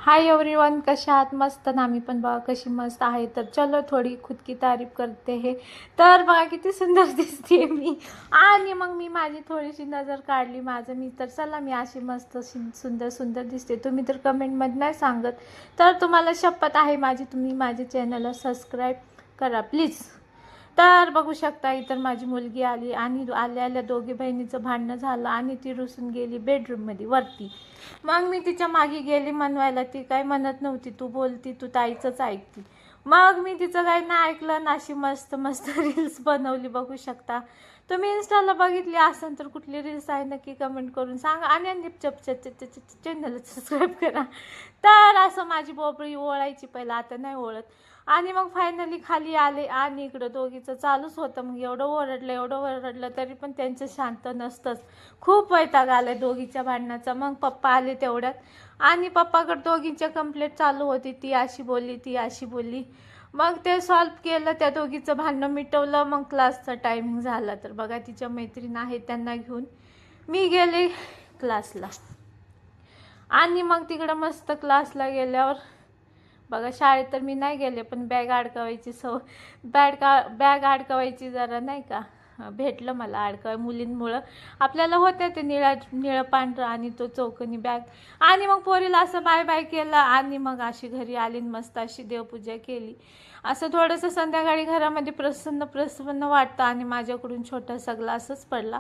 Hi everyone, कशा आहात? मस्त ना. मी पण बघा कशी मस्त आहे. तर चलो थोडी खुद की तारीफ करते है. तर बघा किती सुंदर दिसते मी. आणि मग मी माझी थोडीशी नजर काढली माझं मी, तर चला मी अशी मस्त सुंदर सुंदर दिसते. तुम्ही तर कमेंटमध्ये नाही सांगत, तर तुम्हाला शपथ आहे माझी, तुम्ही माझ्या चॅनलला सबस्क्राईब करा प्लीज. तर बघू शकता इतर माझी मुलगी आली आणि आल्या दोघी बहिणीचं भांडणं झालं आणि ती रुसून गेली बेडरूममध्ये वरती. मग मी तिच्या मागे गेली म्हणवायला. ती काय म्हणत नव्हती, तू बोलती तू ताईचंच ऐकती. मग मी तिचं काही नाही ऐकलं ना, अशी मस्त मस्त रील्स बनवली. बघू शकता तुम्ही इंस्टाला बघितली असेल तर कुठली रील्स आहे नक्की कमेंट करून सांगा. आणि चॅनलला सबस्क्राईब करा. तर असं माझी बोबळी ओळायची पहिला, आता नाही ओळत. आणि मग फायनली खाली आले आणि इकडं दोघीचं चालूच होतं. मग एवढं ओरडलं तरी पण त्यांचं शांत नसतंच. खूप वैताग आलाय दोघीच्या भांडणाचा. मग पप्पा आले तेवढ्यात आणि पप्पाकडे दोघींच्या कंप्लेंट चालू होती, ती अशी बोलली ती अशी बोलली. मग ते सॉल्व केलं, त्या दोघीचं भांडणं मिटवलं. मग क्लासचा टायमिंग झाला, तर बघा तिच्या मैत्रीण आहेत त्यांना घेऊन मी गेले क्लासला. आणि मग तिकडं मस्त क्लासला गेल्यावर बघा, शाळेत तर मी नाही गेले, पण बॅग अडकवायची बॅग अडकवायची जरा नाही का भेटलं मला अडकवाय. मुलींमुळं आपल्याला होत्या ते निळं पांढरं आणि तो चौकनी बॅग. आणि मग पोरीला असं बाय बाय केलं आणि मग अशी घरी आली, मस्त अशी देवपूजा केली. असं थोडंसं संध्याकाळी घरामध्ये प्रसन्न वाटतं. आणि माझ्याकडून छोटासा ग्लासच पडला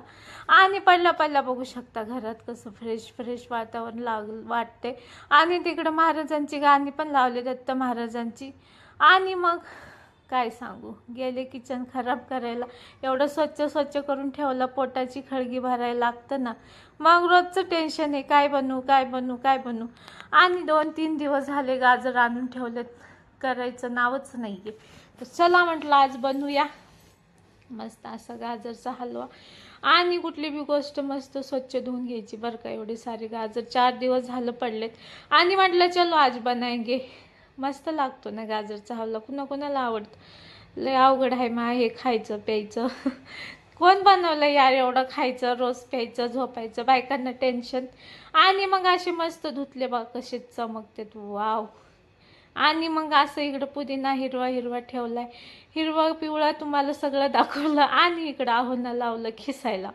आणि पडला बघू शकता घरात कसं फ्रेश वातावरण वाटते. आणि तिकडं महाराजांची गाणी पण लावले, दत्त महाराजांची. आणि मग काय सांगू, गेले किचन खराब करायला. एवढं स्वच्छ करून ठेवलं, पोटाची खळगी भरायला लागतं ना. मग रोजचं टेन्शन आहे, काय बनवू. आणि 2-3 दिवस झाले गाजर आणून ठेवलेत, करायचं नावच नाही आहे. तर चला म्हटलं आज बनवूया मस्त असा गाजरचा हलवा. आणि कुठली बी गोष्ट मस्त स्वच्छ धुवून घ्यायची बरं का. एवढे सारे गाजर 4 दिवस झालं पडलेत आणि म्हटलं चलो आज बनाएंगे. मस्त लागतो ना गाजरचा हलवा, कुणाला आवडतं. लय अवघड आहे मा हे खायचं प्यायचं. कोण बनवलं यार एवढं खायचं रोज प्यायचं झोपायचं, बायकांना टेन्शन. आणि मग असे मस्त धुतले बघ कसे चमकते, वाव. आणि मग असं इकडं पुदिना हिरवा ठेवलाय, हिरवा पिवळा तुम्हाला सगळं दाखवलं. आणि इकडं आहोंना लावलं खिसायला.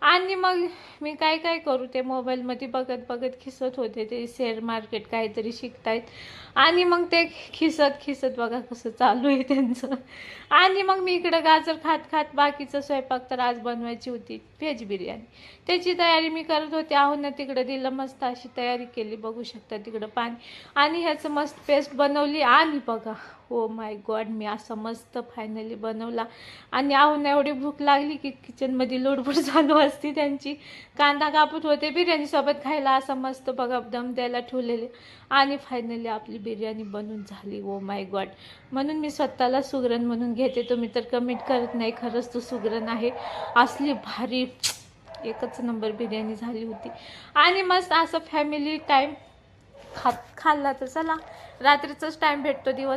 आणि मग मी काय करू, ते मोबाईलमध्ये बघत खिसत होते. ते शेअर मार्केट काहीतरी शिकतायत. आणि मग ते खिसत बघा कसं चालू आहे त्यांचं. आणि मग मी इकडं गाजर खात बाकीचं स्वयंपाक तर आज बनवायची होती व्हेज बिर्याणी. त्याची तयारी मी करत होते. आहोंना तिकडं दिलं, मस्त अशी तयारी केली. बघू शकता तिकडं पाणी आणि ह्याचं मस्त पेस्ट बनवली. आणि बघा ओ माय गॉड, मी असं मस्त फायनली बनवला. आणि आहोंना एवढी भूक लागली की किचनमध्ये लुडबुड चालू असती त्यांची. कांदा कापत होते बिर्याणीसोबत खायला, असं मस्त बघा दम द्यायला ठेवलेले. आणि फायनली आपली बिर्याणी बनून झाली. ओ माय गॉड, म्हणून मी स्वतःला सुगरण म्हणून घेते. तुम्ही तर कमेंट करत नाही, खरंच तो सुगरण आहे. असली भारी एकच नंबर बिर्याणी झाली होती. आणि मस्त असं फॅमिली टाईम खाल्ला. तर चला रात्रीचाच टाईम भेटतो, दिवस